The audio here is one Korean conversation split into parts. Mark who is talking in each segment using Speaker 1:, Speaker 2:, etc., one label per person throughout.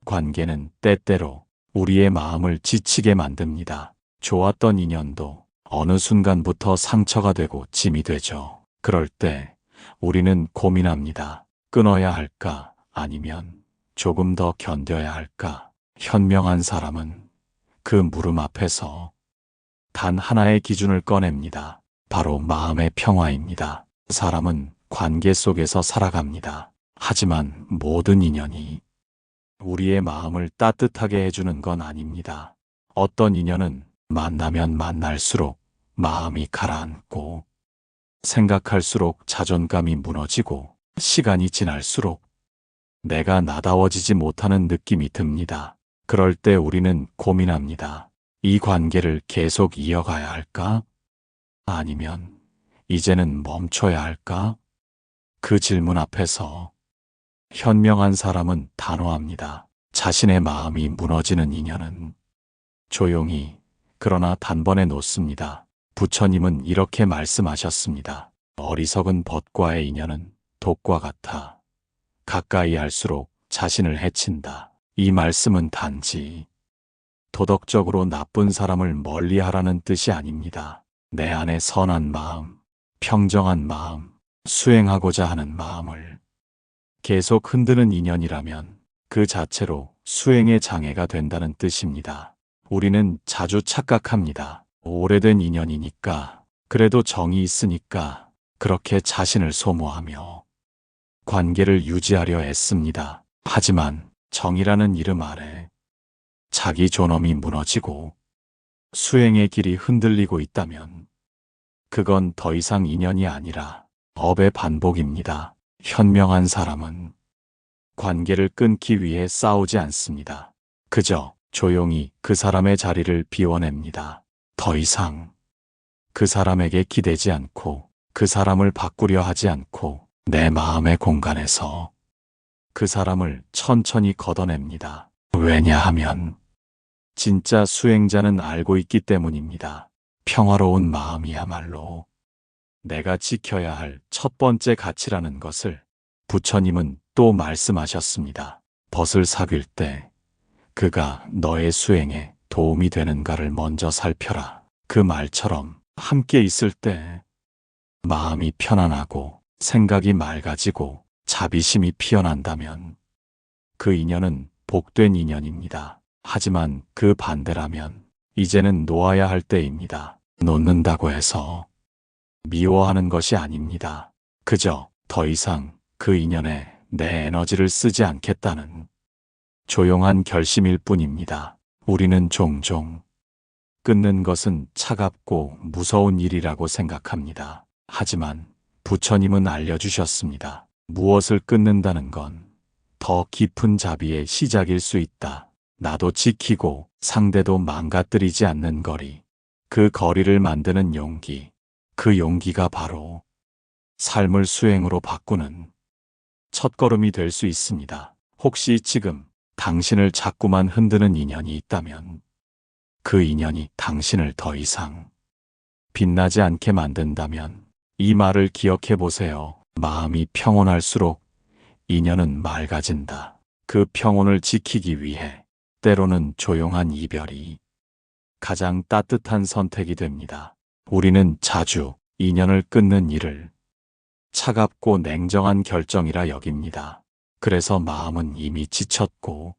Speaker 1: 관계는 때때로 우리의 마음을 지치게 만듭니다. 좋았던 인연도 어느 순간부터 상처가 되고 짐이 되죠. 그럴 때 우리는 고민합니다. 끊어야 할까? 아니면 조금 더 견뎌야 할까? 현명한 사람은 그 물음 앞에서 단 하나의 기준을 꺼냅니다. 바로 마음의 평화입니다. 사람은 관계 속에서 살아갑니다. 하지만 모든 인연이 우리의 마음을 따뜻하게 해주는 건 아닙니다. 어떤 인연은 만나면 만날수록 마음이 가라앉고, 생각할수록 자존감이 무너지고, 시간이 지날수록 내가 나다워지지 못하는 느낌이 듭니다. 그럴 때 우리는 고민합니다. 이 관계를 계속 이어가야 할까? 아니면 이제는 멈춰야 할까? 그 질문 앞에서 현명한 사람은 단호합니다. 자신의 마음이 무너지는 인연은 조용히 그러나 단번에 놓습니다. 부처님은 이렇게 말씀하셨습니다. 어리석은 벗과의 인연은 독과 같아 가까이 할수록 자신을 해친다. 이 말씀은 단지 도덕적으로 나쁜 사람을 멀리하라는 뜻이 아닙니다. 내 안의 선한 마음, 평정한 마음, 수행하고자 하는 마음을 계속 흔드는 인연이라면 그 자체로 수행의 장애가 된다는 뜻입니다. 우리는 자주 착각합니다. 오래된 인연이니까, 그래도 정이 있으니까 그렇게 자신을 소모하며 관계를 유지하려 애씁니다. 하지만 정이라는 이름 아래 자기 존엄이 무너지고 수행의 길이 흔들리고 있다면 그건 더 이상 인연이 아니라 업의 반복입니다. 현명한 사람은 관계를 끊기 위해 싸우지 않습니다. 그저 조용히 그 사람의 자리를 비워냅니다. 더 이상 그 사람에게 기대지 않고 그 사람을 바꾸려 하지 않고 내 마음의 공간에서 그 사람을 천천히 걷어냅니다. 왜냐하면 진짜 수행자는 알고 있기 때문입니다. 평화로운 마음이야말로 내가 지켜야 할 첫 번째 가치라는 것을 부처님은 또 말씀하셨습니다. 벗을 사귈 때 그가 너의 수행에 도움이 되는가를 먼저 살펴라. 그 말처럼 함께 있을 때 마음이 편안하고 생각이 맑아지고 자비심이 피어난다면 그 인연은 복된 인연입니다. 하지만 그 반대라면 이제는 놓아야 할 때입니다. 놓는다고 해서 미워하는 것이 아닙니다. 그저 더 이상 그 인연에 내 에너지를 쓰지 않겠다는 조용한 결심일 뿐입니다. 우리는 종종 끊는 것은 차갑고 무서운 일이라고 생각합니다. 하지만 부처님은 알려주셨습니다. 무엇을 끊는다는 건 더 깊은 자비의 시작일 수 있다. 나도 지키고 상대도 망가뜨리지 않는 거리. 그 거리를 만드는 용기. 그 용기가 바로 삶을 수행으로 바꾸는 첫걸음이 될 수 있습니다. 혹시 지금 당신을 자꾸만 흔드는 인연이 있다면 그 인연이 당신을 더 이상 빛나지 않게 만든다면 이 말을 기억해 보세요. 마음이 평온할수록 인연은 맑아진다. 그 평온을 지키기 위해 때로는 조용한 이별이 가장 따뜻한 선택이 됩니다. 우리는 자주 인연을 끊는 일을 차갑고 냉정한 결정이라 여깁니다. 그래서 마음은 이미 지쳤고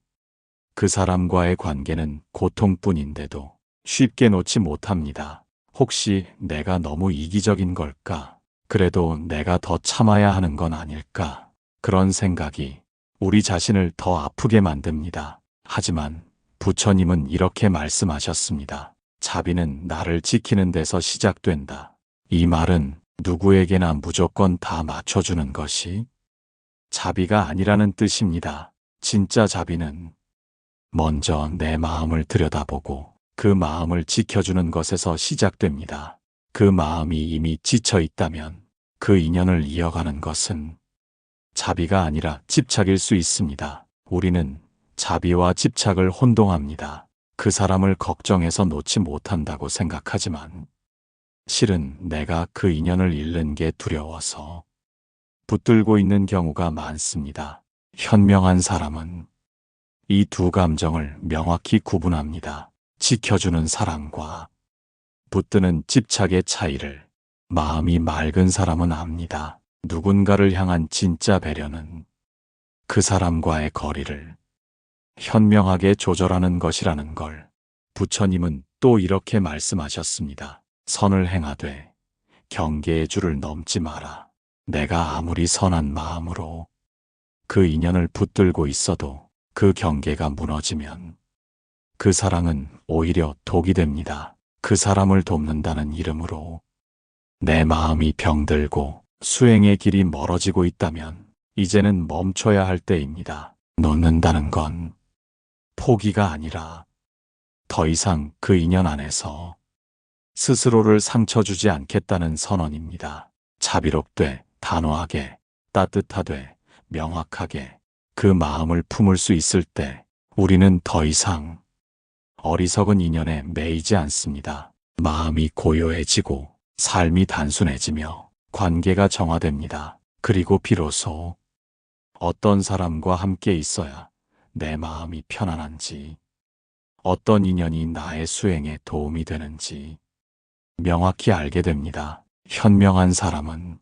Speaker 1: 그 사람과의 관계는 고통뿐인데도 쉽게 놓지 못합니다. 혹시 내가 너무 이기적인 걸까? 그래도 내가 더 참아야 하는 건 아닐까? 그런 생각이 우리 자신을 더 아프게 만듭니다. 하지만 부처님은 이렇게 말씀하셨습니다. 자비는 나를 지키는 데서 시작된다. 이 말은 누구에게나 무조건 다 맞춰주는 것이 자비가 아니라는 뜻입니다. 진짜 자비는 먼저 내 마음을 들여다보고 그 마음을 지켜주는 것에서 시작됩니다. 그 마음이 이미 지쳐 있다면 그 인연을 이어가는 것은 자비가 아니라 집착일 수 있습니다. 우리는 자비와 집착을 혼동합니다. 그 사람을 걱정해서 놓지 못한다고 생각하지만 실은 내가 그 인연을 잃는 게 두려워서 붙들고 있는 경우가 많습니다. 현명한 사람은 이 두 감정을 명확히 구분합니다. 지켜주는 사랑과 붙드는 집착의 차이를 마음이 맑은 사람은 압니다. 누군가를 향한 진짜 배려는 그 사람과의 거리를 현명하게 조절하는 것이라는 걸 부처님은 또 이렇게 말씀하셨습니다. 선을 행하되 경계의 줄을 넘지 마라. 내가 아무리 선한 마음으로 그 인연을 붙들고 있어도 그 경계가 무너지면 그 사랑은 오히려 독이 됩니다. 그 사람을 돕는다는 이름으로 내 마음이 병들고 수행의 길이 멀어지고 있다면 이제는 멈춰야 할 때입니다. 놓는다는 건 포기가 아니라 더 이상 그 인연 안에서 스스로를 상처 주지 않겠다는 선언입니다. 자비롭되 단호하게 따뜻하되 명확하게 그 마음을 품을 수 있을 때 우리는 더 이상 어리석은 인연에 매이지 않습니다. 마음이 고요해지고 삶이 단순해지며 관계가 정화됩니다. 그리고 비로소 어떤 사람과 함께 있어야 내 마음이 편안한지, 어떤 인연이 나의 수행에 도움이 되는지 명확히 알게 됩니다. 현명한 사람은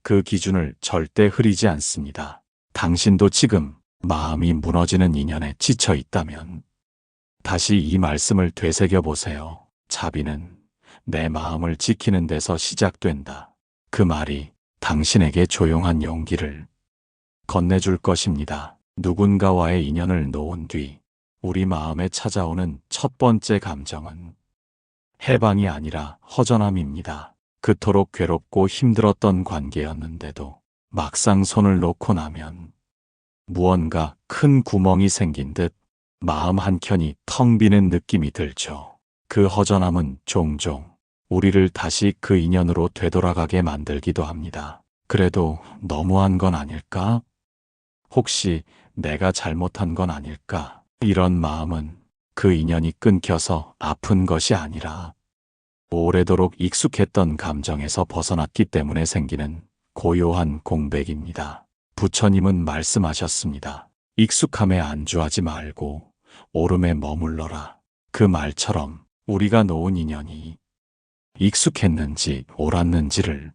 Speaker 1: 그 기준을 절대 흐리지 않습니다. 당신도 지금 마음이 무너지는 인연에 지쳐 있다면 다시 이 말씀을 되새겨 보세요. 자비는 내 마음을 지키는 데서 시작된다. 그 말이 당신에게 조용한 용기를 건네줄 것입니다. 누군가와의 인연을 놓은 뒤 우리 마음에 찾아오는 첫 번째 감정은 해방이 아니라 허전함입니다. 그토록 괴롭고 힘들었던 관계였는데도 막상 손을 놓고 나면 무언가 큰 구멍이 생긴 듯 마음 한켠이 텅 비는 느낌이 들죠. 그 허전함은 종종 우리를 다시 그 인연으로 되돌아가게 만들기도 합니다. 그래도 너무한 건 아닐까? 혹시 내가 잘못한 건 아닐까? 이런 마음은 그 인연이 끊겨서 아픈 것이 아니라 오래도록 익숙했던 감정에서 벗어났기 때문에 생기는 고요한 공백입니다. 부처님은 말씀하셨습니다. 익숙함에 안주하지 말고 오름에 머물러라. 그 말처럼 우리가 놓은 인연이 익숙했는지 옳았는지를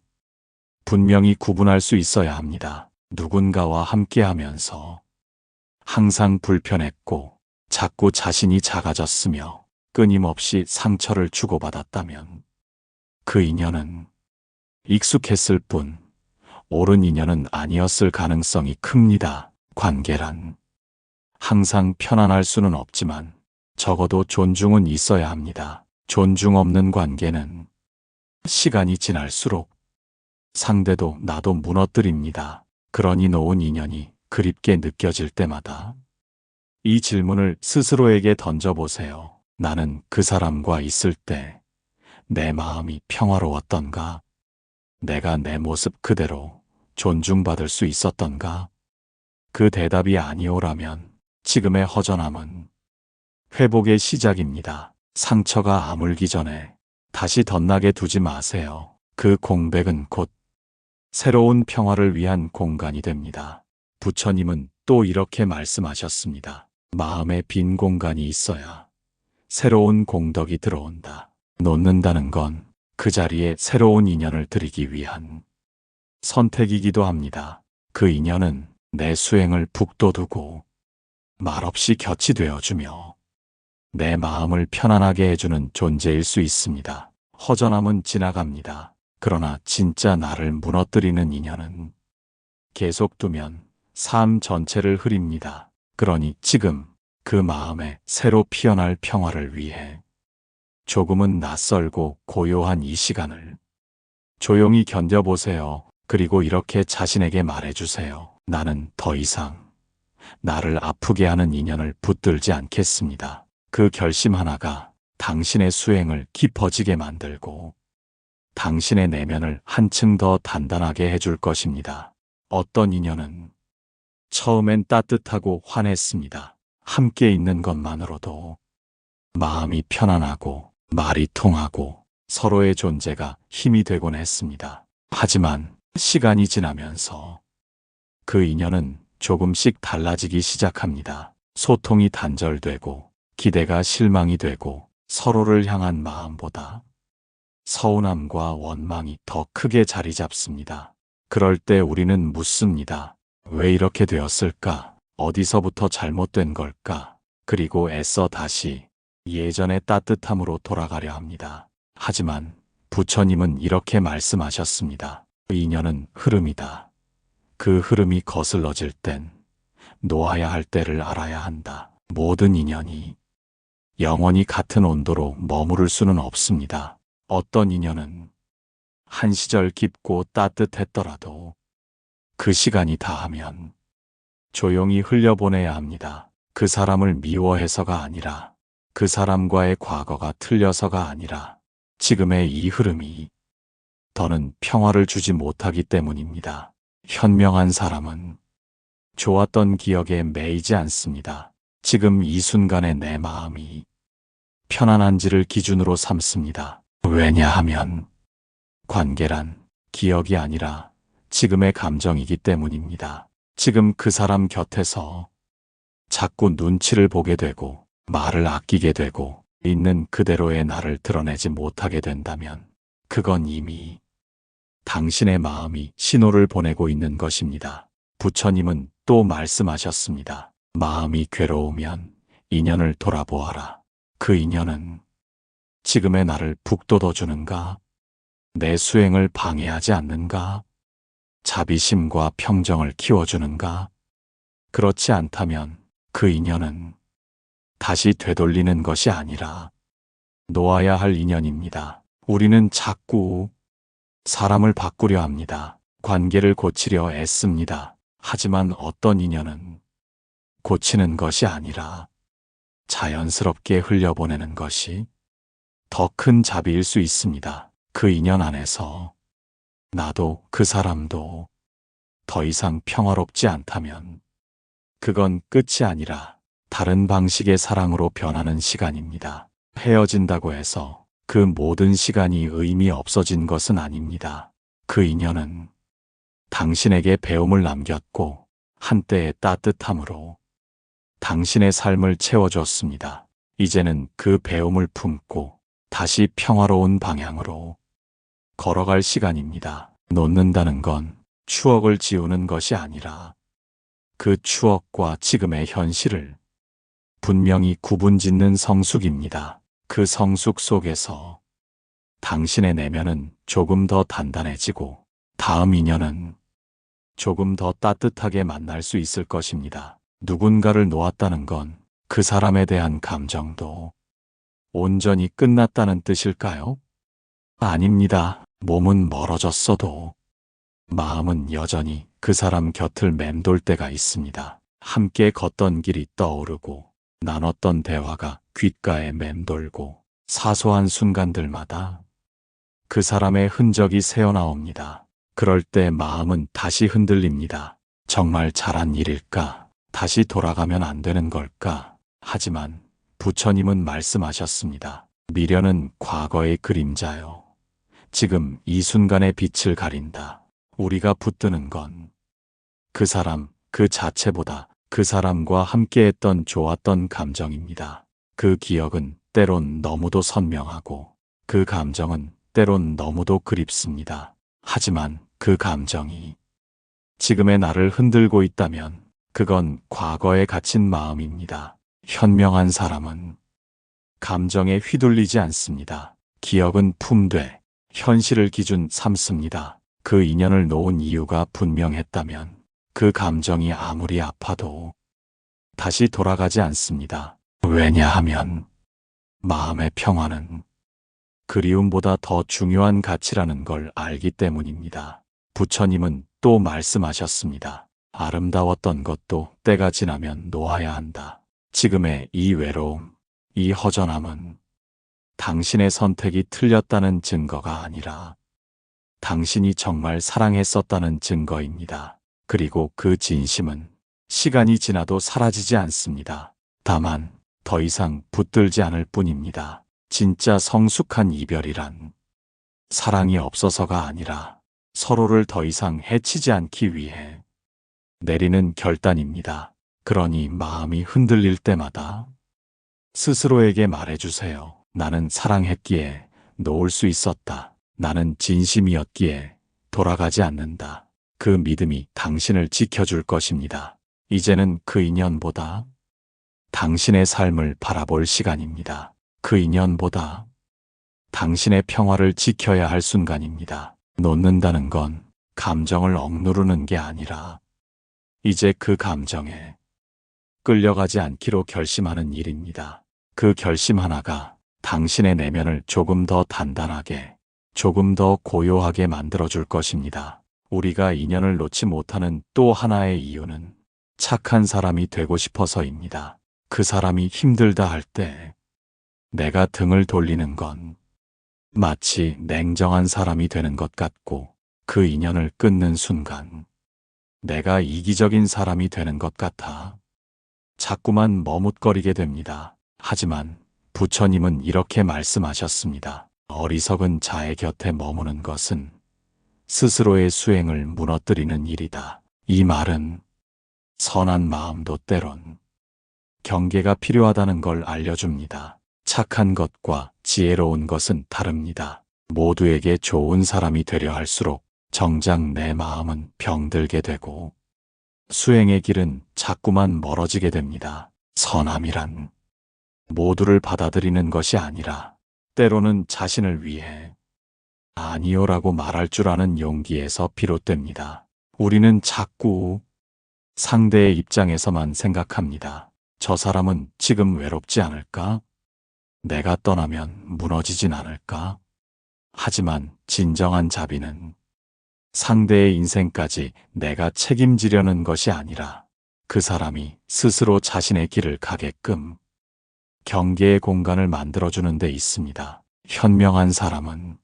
Speaker 1: 분명히 구분할 수 있어야 합니다. 누군가와 함께하면서 항상 불편했고 자꾸 자신이 작아졌으며 끊임없이 상처를 주고받았다면 그 인연은 익숙했을 뿐 옳은 인연은 아니었을 가능성이 큽니다. 관계란 항상 편안할 수는 없지만 적어도 존중은 있어야 합니다. 존중 없는 관계는 시간이 지날수록 상대도 나도 무너뜨립니다. 그러니 놓은 인연이 그립게 느껴질 때마다 이 질문을 스스로에게 던져보세요. 나는 그 사람과 있을 때 내 마음이 평화로웠던가? 내가 내 모습 그대로 존중받을 수 있었던가? 그 대답이 아니오라면 지금의 허전함은 회복의 시작입니다. 상처가 아물기 전에 다시 덧나게 두지 마세요. 그 공백은 곧 새로운 평화를 위한 공간이 됩니다. 부처님은 또 이렇게 말씀하셨습니다. 마음에 빈 공간이 있어야 새로운 공덕이 들어온다. 놓는다는 건 그 자리에 새로운 인연을 들이기 위한 선택이기도 합니다. 그 인연은 내 수행을 북돋우고 말없이 곁이 되어주며 내 마음을 편안하게 해주는 존재일 수 있습니다. 허전함은 지나갑니다. 그러나 진짜 나를 무너뜨리는 인연은 계속 두면 삶 전체를 흐립니다. 그러니 지금 그 마음에 새로 피어날 평화를 위해 조금은 낯설고 고요한 이 시간을 조용히 견뎌보세요. 그리고 이렇게 자신에게 말해주세요. 나는 더 이상 나를 아프게 하는 인연을 붙들지 않겠습니다. 그 결심 하나가 당신의 수행을 깊어지게 만들고 당신의 내면을 한층 더 단단하게 해줄 것입니다. 어떤 인연은 처음엔 따뜻하고 환했습니다. 함께 있는 것만으로도 마음이 편안하고 말이 통하고 서로의 존재가 힘이 되곤 했습니다. 하지만 시간이 지나면서 그 인연은 조금씩 달라지기 시작합니다. 소통이 단절되고 기대가 실망이 되고 서로를 향한 마음보다 서운함과 원망이 더 크게 자리 잡습니다. 그럴 때 우리는 묻습니다. 왜 이렇게 되었을까? 어디서부터 잘못된 걸까? 그리고 애써 다시 예전의 따뜻함으로 돌아가려 합니다. 하지만 부처님은 이렇게 말씀하셨습니다. 인연은 흐름이다. 그 흐름이 거슬러질 땐 놓아야 할 때를 알아야 한다. 모든 인연이 영원히 같은 온도로 머무를 수는 없습니다. 어떤 인연은 한 시절 깊고 따뜻했더라도 그 시간이 다하면 조용히 흘려보내야 합니다. 그 사람을 미워해서가 아니라, 그 사람과의 과거가 틀려서가 아니라 지금의 이 흐름이 더는 평화를 주지 못하기 때문입니다. 현명한 사람은 좋았던 기억에 매이지 않습니다. 지금 이 순간의 내 마음이 편안한지를 기준으로 삼습니다. 왜냐하면 관계란 기억이 아니라 지금의 감정이기 때문입니다. 지금 그 사람 곁에서 자꾸 눈치를 보게 되고 말을 아끼게 되고 있는 그대로의 나를 드러내지 못하게 된다면 그건 이미 당신의 마음이 신호를 보내고 있는 것입니다. 부처님은 또 말씀하셨습니다. 마음이 괴로우면 인연을 돌아보아라. 그 인연은 지금의 나를 북돋워주는가? 내 수행을 방해하지 않는가? 자비심과 평정을 키워주는가? 그렇지 않다면 그 인연은 다시 되돌리는 것이 아니라 놓아야 할 인연입니다. 우리는 자꾸 사람을 바꾸려 합니다. 관계를 고치려 애씁니다. 하지만 어떤 인연은 고치는 것이 아니라 자연스럽게 흘려보내는 것이 더 큰 자비일 수 있습니다. 그 인연 안에서 나도 그 사람도 더 이상 평화롭지 않다면 그건 끝이 아니라 다른 방식의 사랑으로 변하는 시간입니다. 헤어진다고 해서 그 모든 시간이 의미 없어진 것은 아닙니다. 그 인연은 당신에게 배움을 남겼고 한때의 따뜻함으로 당신의 삶을 채워줬습니다. 이제는 그 배움을 품고 다시 평화로운 방향으로 걸어갈 시간입니다. 놓는다는 건 추억을 지우는 것이 아니라 그 추억과 지금의 현실을 분명히 구분짓는 성숙입니다. 그 성숙 속에서 당신의 내면은 조금 더 단단해지고 다음 인연은 조금 더 따뜻하게 만날 수 있을 것입니다. 누군가를 놓았다는 건 그 사람에 대한 감정도 온전히 끝났다는 뜻일까요? 아닙니다. 몸은 멀어졌어도 마음은 여전히 그 사람 곁을 맴돌 때가 있습니다. 함께 걷던 길이 떠오르고 나눴던 대화가 귓가에 맴돌고 사소한 순간들마다 그 사람의 흔적이 새어나옵니다. 그럴 때 마음은 다시 흔들립니다. 정말 잘한 일일까? 다시 돌아가면 안 되는 걸까? 하지만 부처님은 말씀하셨습니다. 미련은 과거의 그림자요. 지금 이 순간의 빛을 가린다. 우리가 붙드는 건 그 사람 그 자체보다 그 사람과 함께했던 좋았던 감정입니다. 그 기억은 때론 너무도 선명하고 그 감정은 때론 너무도 그립습니다. 하지만 그 감정이 지금의 나를 흔들고 있다면 그건 과거에 갇힌 마음입니다. 현명한 사람은 감정에 휘둘리지 않습니다. 기억은 품되 현실을 기준 삼습니다. 그 인연을 놓은 이유가 분명했다면 그 감정이 아무리 아파도 다시 돌아가지 않습니다. 왜냐하면 마음의 평화는 그리움보다 더 중요한 가치라는 걸 알기 때문입니다. 부처님은 또 말씀하셨습니다. 아름다웠던 것도 때가 지나면 놓아야 한다. 지금의 이 외로움, 이 허전함은 당신의 선택이 틀렸다는 증거가 아니라 당신이 정말 사랑했었다는 증거입니다. 그리고 그 진심은 시간이 지나도 사라지지 않습니다. 다만 더 이상 붙들지 않을 뿐입니다. 진짜 성숙한 이별이란 사랑이 없어서가 아니라 서로를 더 이상 해치지 않기 위해 내리는 결단입니다. 그러니 마음이 흔들릴 때마다 스스로에게 말해주세요. 나는 사랑했기에 놓을 수 있었다. 나는 진심이었기에 돌아가지 않는다. 그 믿음이 당신을 지켜줄 것입니다. 이제는 그 인연보다 당신의 삶을 바라볼 시간입니다. 그 인연보다 당신의 평화를 지켜야 할 순간입니다. 놓는다는 건 감정을 억누르는 게 아니라 이제 그 감정에 끌려가지 않기로 결심하는 일입니다. 그 결심 하나가 당신의 내면을 조금 더 단단하게, 조금 더 고요하게 만들어줄 것입니다. 우리가 인연을 놓지 못하는 또 하나의 이유는 착한 사람이 되고 싶어서입니다. 그 사람이 힘들다 할 때 내가 등을 돌리는 건 마치 냉정한 사람이 되는 것 같고, 그 인연을 끊는 순간 내가 이기적인 사람이 되는 것 같아 자꾸만 머뭇거리게 됩니다. 하지만 부처님은 이렇게 말씀하셨습니다. 어리석은 자의 곁에 머무는 것은 스스로의 수행을 무너뜨리는 일이다. 이 말은 선한 마음도 때론 경계가 필요하다는 걸 알려줍니다. 착한 것과 지혜로운 것은 다릅니다. 모두에게 좋은 사람이 되려 할수록 정작 내 마음은 병들게 되고 수행의 길은 자꾸만 멀어지게 됩니다. 선함이란 모두를 받아들이는 것이 아니라 때로는 자신을 위해 아니요라고 말할 줄 아는 용기에서 비롯됩니다. 우리는 자꾸 상대의 입장에서만 생각합니다. 저 사람은 지금 외롭지 않을까? 내가 떠나면 무너지진 않을까? 하지만 진정한 자비는 상대의 인생까지 내가 책임지려는 것이 아니라 그 사람이 스스로 자신의 길을 가게끔 경계의 공간을 만들어주는 데 있습니다. 현명한 사람은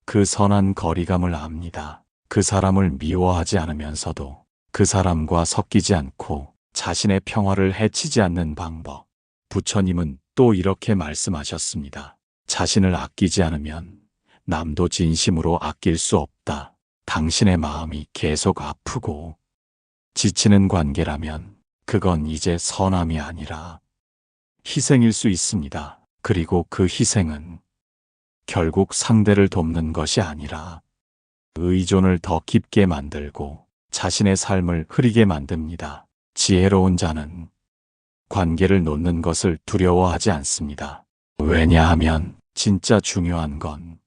Speaker 1: 그 선한 거리감을 압니다. 그 사람을 미워하지 않으면서도 그 사람과 섞이지 않고 자신의 평화를 해치지 않는 방법. 부처님은 또 이렇게 말씀하셨습니다. 자신을 아끼지 않으면 남도 진심으로 아낄 수 없다. 당신의 마음이 계속 아프고 지치는 관계라면 그건 이제 선함이 아니라 희생일 수 있습니다. 그리고 그 희생은 결국 상대를 돕는 것이 아니라 의존을 더 깊게 만들고 자신의 삶을 흐리게 만듭니다. 지혜로운 자는 관계를 놓는 것을 두려워하지 않습니다. 왜냐하면 진짜 중요한 건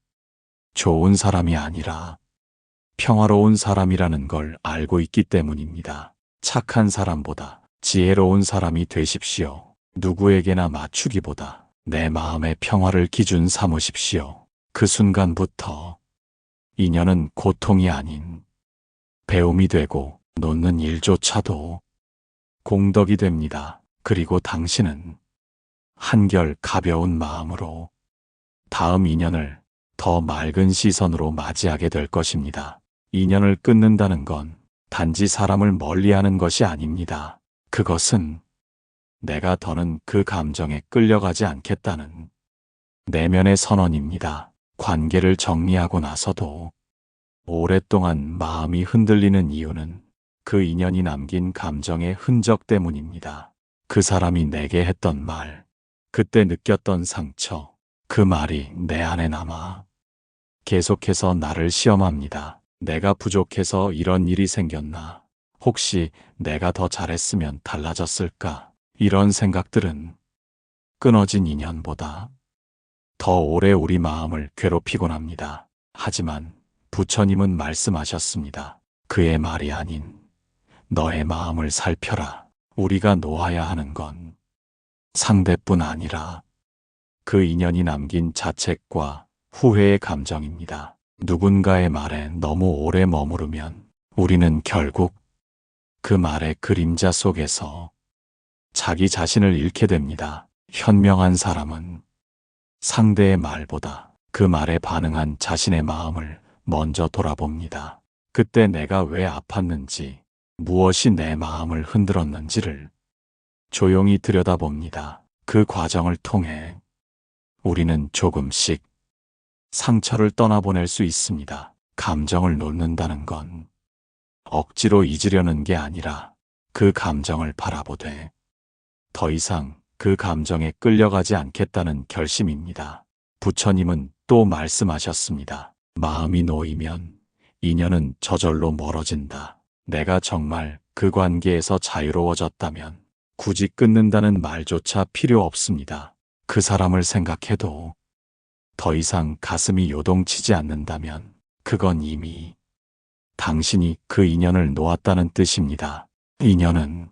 Speaker 1: 좋은 사람이 아니라 평화로운 사람이라는 걸 알고 있기 때문입니다. 착한 사람보다 지혜로운 사람이 되십시오. 누구에게나 맞추기보다 내 마음의 평화를 기준 삼으십시오. 그 순간부터 인연은 고통이 아닌 배움이 되고 놓는 일조차도 공덕이 됩니다. 그리고 당신은 한결 가벼운 마음으로 다음 인연을 더 맑은 시선으로 맞이하게 될 것입니다. 인연을 끊는다는 건 단지 사람을 멀리하는 것이 아닙니다. 그것은 내가 더는 그 감정에 끌려가지 않겠다는 내면의 선언입니다. 관계를 정리하고 나서도 오랫동안 마음이 흔들리는 이유는 그 인연이 남긴 감정의 흔적 때문입니다. 그 사람이 내게 했던 말, 그때 느꼈던 상처, 그 말이 내 안에 남아 계속해서 나를 시험합니다. 내가 부족해서 이런 일이 생겼나? 혹시 내가 더 잘했으면 달라졌을까? 이런 생각들은 끊어진 인연보다 더 오래 우리 마음을 괴롭히곤 합니다. 하지만 부처님은 말씀하셨습니다. 그의 말이 아닌 너의 마음을 살펴라. 우리가 놓아야 하는 건 상대뿐 아니라 그 인연이 남긴 자책과 후회의 감정입니다. 누군가의 말에 너무 오래 머무르면 우리는 결국 그 말의 그림자 속에서 자기 자신을 잃게 됩니다. 현명한 사람은 상대의 말보다 그 말에 반응한 자신의 마음을 먼저 돌아봅니다. 그때 내가 왜 아팠는지, 무엇이 내 마음을 흔들었는지를 조용히 들여다봅니다. 그 과정을 통해 우리는 조금씩 상처를 떠나보낼 수 있습니다. 감정을 놓는다는 건 억지로 잊으려는 게 아니라 그 감정을 바라보되 더 이상 그 감정에 끌려가지 않겠다는 결심입니다. 부처님은 또 말씀하셨습니다. 마음이 놓이면 인연은 저절로 멀어진다. 내가 정말 그 관계에서 자유로워졌다면 굳이 끊는다는 말조차 필요 없습니다. 그 사람을 생각해도 더 이상 가슴이 요동치지 않는다면 그건 이미 당신이 그 인연을 놓았다는 뜻입니다. 인연은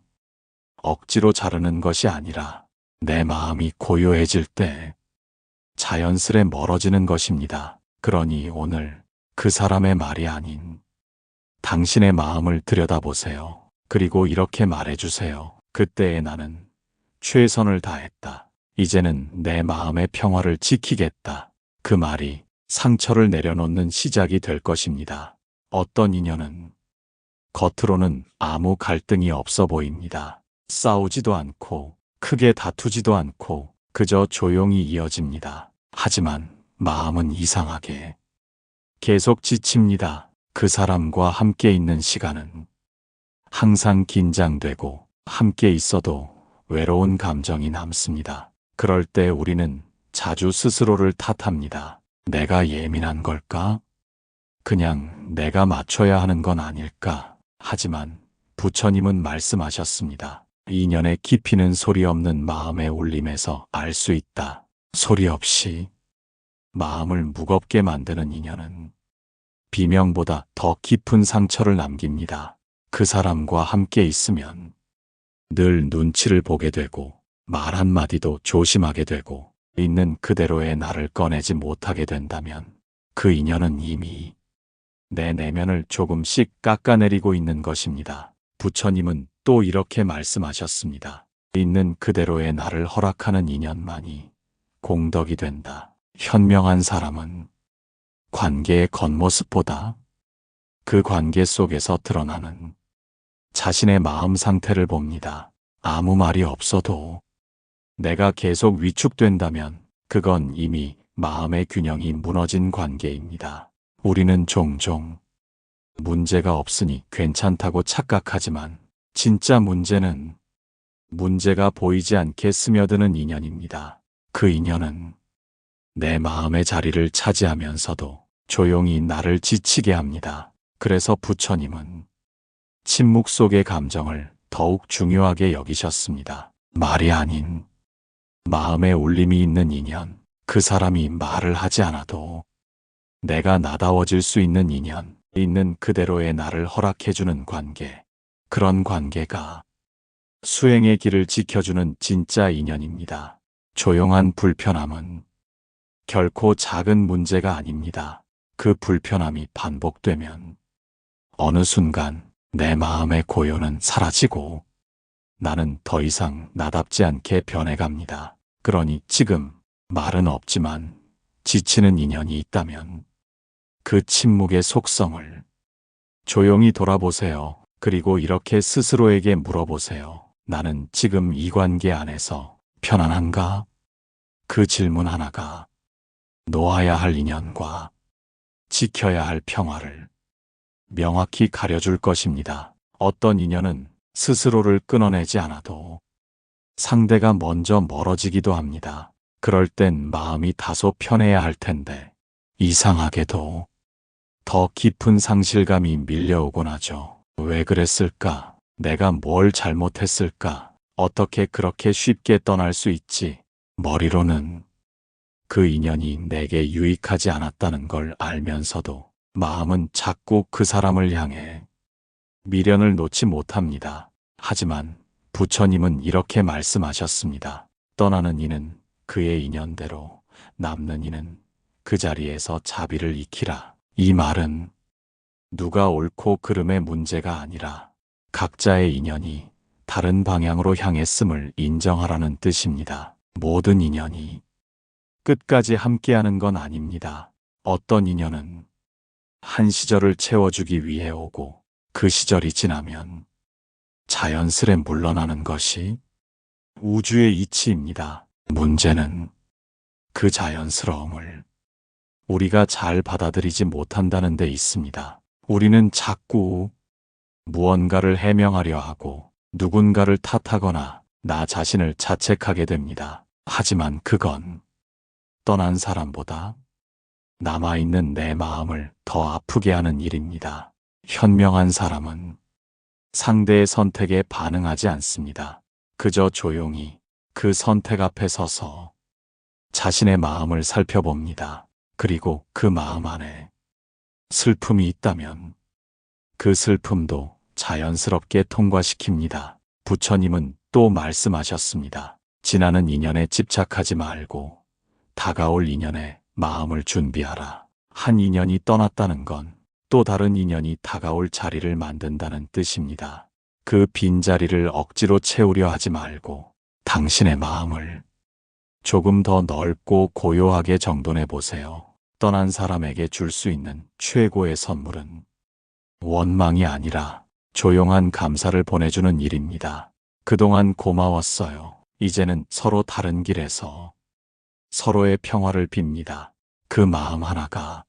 Speaker 1: 억지로 자르는 것이 아니라 내 마음이 고요해질 때 자연스레 멀어지는 것입니다. 그러니 오늘 그 사람의 말이 아닌 당신의 마음을 들여다보세요. 그리고 이렇게 말해주세요. 그때의 나는 최선을 다했다. 이제는 내 마음의 평화를 지키겠다. 그 말이 상처를 내려놓는 시작이 될 것입니다. 어떤 인연은 겉으로는 아무 갈등이 없어 보입니다. 싸우지도 않고 크게 다투지도 않고 그저 조용히 이어집니다. 하지만 마음은 이상하게 계속 지칩니다. 그 사람과 함께 있는 시간은 항상 긴장되고 함께 있어도 외로운 감정이 남습니다. 그럴 때 우리는 자주 스스로를 탓합니다. 내가 예민한 걸까? 그냥 내가 맞춰야 하는 건 아닐까? 하지만 부처님은 말씀하셨습니다. 인연의 깊이는 소리 없는 마음의 울림에서 알 수 있다. 소리 없이 마음을 무겁게 만드는 인연은 비명보다 더 깊은 상처를 남깁니다. 그 사람과 함께 있으면 늘 눈치를 보게 되고 말 한마디도 조심하게 되고 있는 그대로의 나를 꺼내지 못하게 된다면 그 인연은 이미 내 내면을 조금씩 깎아내리고 있는 것입니다. 부처님은 또 이렇게 말씀하셨습니다. 있는 그대로의 나를 허락하는 인연만이 공덕이 된다. 현명한 사람은 관계의 겉모습보다 그 관계 속에서 드러나는 자신의 마음 상태를 봅니다. 아무 말이 없어도 내가 계속 위축된다면 그건 이미 마음의 균형이 무너진 관계입니다. 우리는 종종 문제가 없으니 괜찮다고 착각하지만 진짜 문제는 문제가 보이지 않게 스며드는 인연입니다. 그 인연은 내 마음의 자리를 차지하면서도 조용히 나를 지치게 합니다. 그래서 부처님은 침묵 속의 감정을 더욱 중요하게 여기셨습니다. 말이 아닌 마음의 울림이 있는 인연, 그 사람이 말을 하지 않아도 내가 나다워질 수 있는 인연, 있는 그대로의 나를 허락해주는 관계, 그런 관계가 수행의 길을 지켜주는 진짜 인연입니다. 조용한 불편함은 결코 작은 문제가 아닙니다. 그 불편함이 반복되면 어느 순간 내 마음의 고요는 사라지고 나는 더 이상 나답지 않게 변해갑니다. 그러니 지금 말은 없지만 지치는 인연이 있다면 그 침묵의 속성을 조용히 돌아보세요. 그리고 이렇게 스스로에게 물어보세요. 나는 지금 이 관계 안에서 편안한가? 그 질문 하나가 놓아야 할 인연과 지켜야 할 평화를 명확히 가려줄 것입니다. 어떤 인연은 스스로를 끊어내지 않아도 상대가 먼저 멀어지기도 합니다. 그럴 땐 마음이 다소 편해야 할 텐데 이상하게도 더 깊은 상실감이 밀려오곤 하죠. 왜 그랬을까? 내가 뭘 잘못했을까? 어떻게 그렇게 쉽게 떠날 수 있지? 머리로는 그 인연이 내게 유익하지 않았다는 걸 알면서도 마음은 자꾸 그 사람을 향해 미련을 놓지 못합니다. 하지만 부처님은 이렇게 말씀하셨습니다. 떠나는 이는 그의 인연대로, 남는 이는 그 자리에서 자비를 익히라. 이 말은 누가 옳고 그름의 문제가 아니라 각자의 인연이 다른 방향으로 향했음을 인정하라는 뜻입니다. 모든 인연이 끝까지 함께하는 건 아닙니다. 어떤 인연은 한 시절을 채워주기 위해 오고 그 시절이 지나면 자연스레 물러나는 것이 우주의 이치입니다. 문제는 그 자연스러움을 우리가 잘 받아들이지 못한다는 데 있습니다. 우리는 자꾸 무언가를 해명하려 하고 누군가를 탓하거나 나 자신을 자책하게 됩니다. 하지만 그건 떠난 사람보다 남아있는 내 마음을 더 아프게 하는 일입니다. 현명한 사람은 상대의 선택에 반응하지 않습니다. 그저 조용히 그 선택 앞에 서서 자신의 마음을 살펴봅니다. 그리고 그 마음 안에 슬픔이 있다면 그 슬픔도 자연스럽게 통과시킵니다. 부처님은 또 말씀하셨습니다. 지나는 인연에 집착하지 말고 다가올 인연에 마음을 준비하라. 한 인연이 떠났다는 건 또 다른 인연이 다가올 자리를 만든다는 뜻입니다. 그 빈자리를 억지로 채우려 하지 말고 당신의 마음을 조금 더 넓고 고요하게 정돈해 보세요. 떠난 사람에게 줄 수 있는 최고의 선물은 원망이 아니라 조용한 감사를 보내주는 일입니다. 그동안 고마웠어요. 이제는 서로 다른 길에서 서로의 평화를 빕니다. 그 마음 하나가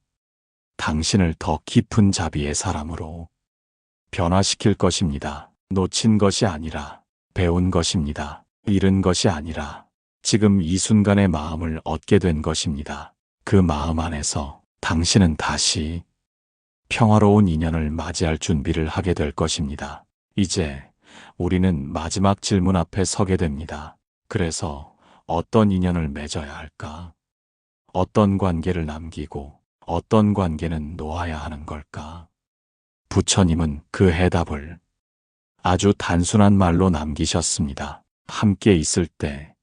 Speaker 1: 당신을 더 깊은 자비의 사람으로 변화시킬 것입니다. 놓친 것이 아니라 배운 것입니다. 잃은 것이 아니라 지금 이 순간의 마음을 얻게 된 것입니다. 그 마음 안에서 당신은 다시 평화로운 인연을 맞이할 준비를 하게 될 것입니다. 이제 우리는 마지막 질문 앞에 서게 됩니다. 그래서 어떤 인연을 맺어야 할까? 어떤 관계를 남기고 어떤 관계는 놓아야 하는 걸까? 부처님은 그 해답을 아주 단순한 말로 남기셨습니다. 함께 있을 때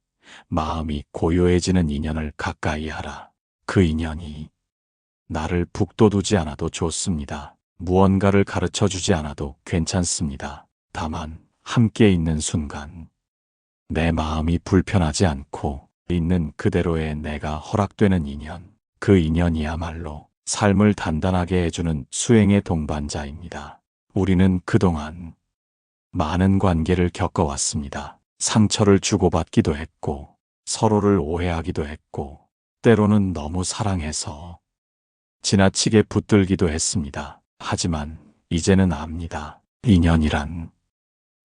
Speaker 1: 마음이 고요해지는 인연을 가까이 하라. 그 인연이 나를 북돋우지 않아도 좋습니다. 무언가를 가르쳐 주지 않아도 괜찮습니다. 다만 함께 있는 순간 내 마음이 불편하지 않고 있는 그대로의 내가 허락되는 인연, 그 인연이야말로 삶을 단단하게 해주는 수행의 동반자입니다. 우리는 그동안 많은 관계를 겪어왔습니다. 상처를 주고받기도 했고 서로를 오해하기도 했고 때로는 너무 사랑해서 지나치게 붙들기도 했습니다. 하지만 이제는 압니다. 인연이란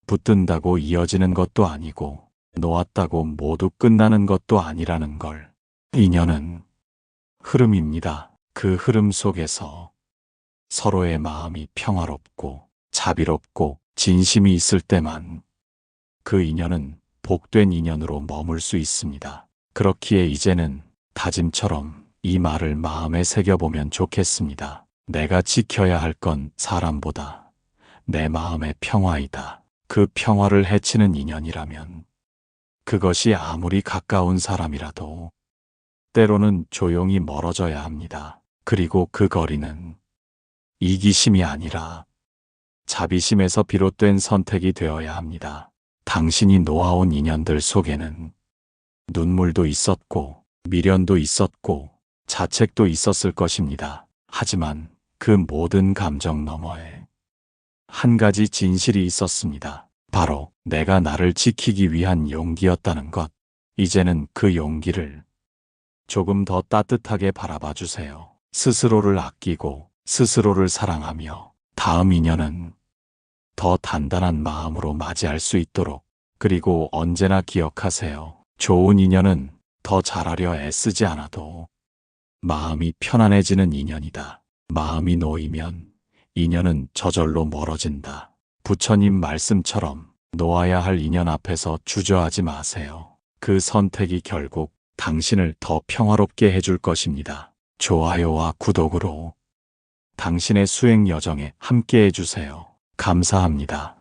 Speaker 1: 붙든다고 이어지는 것도 아니고 놓았다고 모두 끝나는 것도 아니라는 걸. 인연은 흐름입니다. 그 흐름 속에서 서로의 마음이 평화롭고 자비롭고 진심이 있을 때만 그 인연은 복된 인연으로 머물 수 있습니다. 그렇기에 이제는 다짐처럼 이 말을 마음에 새겨보면 좋겠습니다. 내가 지켜야 할 건 사람보다 내 마음의 평화이다. 그 평화를 해치는 인연이라면 그것이 아무리 가까운 사람이라도 때로는 조용히 멀어져야 합니다. 그리고 그 거리는 이기심이 아니라 자비심에서 비롯된 선택이 되어야 합니다. 당신이 놓아온 인연들 속에는 눈물도 있었고 미련도 있었고 자책도 있었을 것입니다. 하지만 그 모든 감정 너머에 한 가지 진실이 있었습니다. 바로 내가 나를 지키기 위한 용기였다는 것. 이제는 그 용기를 조금 더 따뜻하게 바라봐 주세요. 스스로를 아끼고 스스로를 사랑하며 다음 인연은 더 단단한 마음으로 맞이할 수 있도록. 그리고 언제나 기억하세요. 좋은 인연은 더 잘하려 애쓰지 않아도 마음이 편안해지는 인연이다. 마음이 놓이면 인연은 저절로 멀어진다. 부처님 말씀처럼 놓아야 할 인연 앞에서 주저하지 마세요. 그 선택이 결국 당신을 더 평화롭게 해줄 것입니다. 좋아요와 구독으로 당신의 수행 여정에 함께 해주세요. 감사합니다.